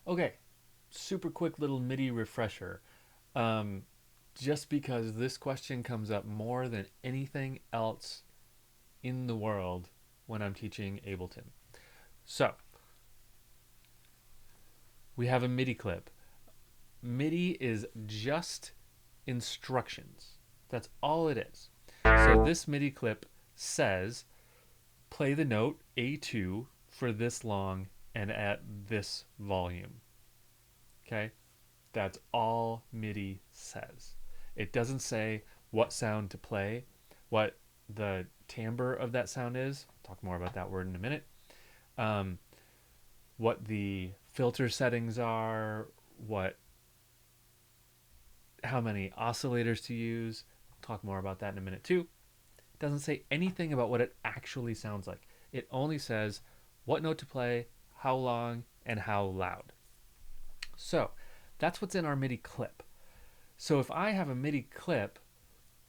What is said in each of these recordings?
Okay, super quick little MIDI refresher. Um, just because this question comes up more than anything else in the world when I'm teaching Ableton. So, we have a MIDI clip. MIDI is just instructions. That's all it is. So this MIDI clip says play the note A2 for this long and at this volume. Okay? That's all MIDI says. It doesn't say what sound to play, what the timbre of that sound is. I'll talk more about that word in a minute. Um, what the filter settings are, what how many oscillators to use. I'll talk more about that in a minute too. It doesn't say anything about what it actually sounds like. It only says what note to play, how long, and how loud. So that's what's in our MIDI clip. So if I have a MIDI clip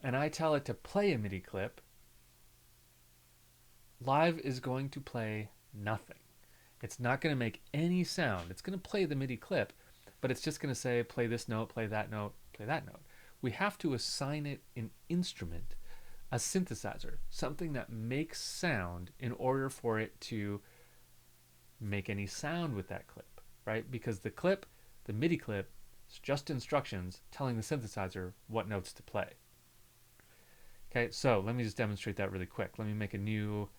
and I tell it to play a MIDI clip, Live is going to play nothing. It's not going to make any sound. It's going to play the MIDI clip, but it's just going to say play this note, play that note, play that note. We have to assign it an instrument, a synthesizer, something that makes sound in order for it to make any sound with that clip, right? Because the clip, the MIDI clip, is just instructions telling the synthesizer what notes to play. Okay, so let me just demonstrate that really quick. Let me make a new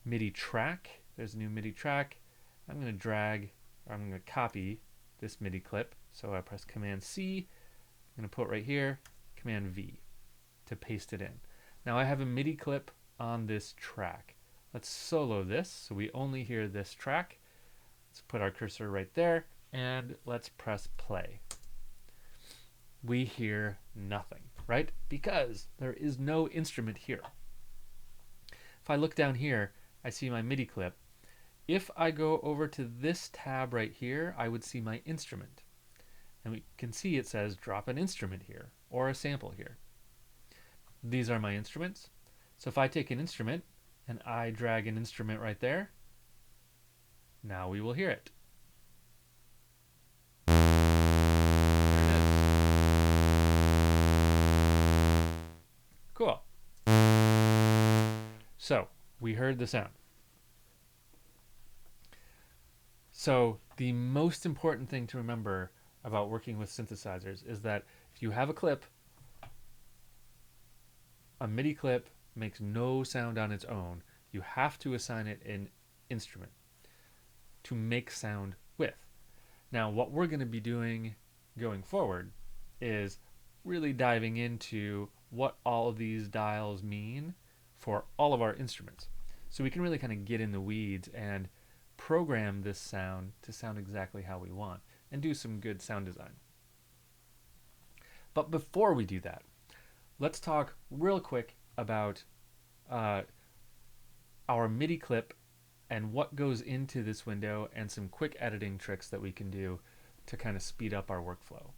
MIDI track. There's a new MIDI track. I'm going to drag, or I'm going to copy this MIDI clip. So I press Command C. I'm going to put right here, Command V to paste it in. Now I have a MIDI clip on this track. Let's solo this so we only hear this track. Let's put our cursor right there and let's press play. We hear nothing, right? Because there is no instrument here. If I look down here, I see my MIDI clip. If I go over to this tab right here, I would see my instrument. And we can see it says drop an instrument here or a sample here. These are my instruments. So if I take an instrument and I drag an instrument right there, now we will hear it. There it is. Cool. So we heard the sound. So the most important thing to remember about working with synthesizers is that if you have a clip, a MIDI clip makes no sound on its own. You have to assign it an instrument to make sound with. Now, what we're going to be doing going forward is really diving into what all of these dials mean for all of our instruments. So we can really kind of get in the weeds and program this sound to sound exactly how we want and do some good sound design. But before we do that, let's talk real quick about our MIDI clip and what goes into this window and some quick editing tricks that we can do to kind of speed up our workflow.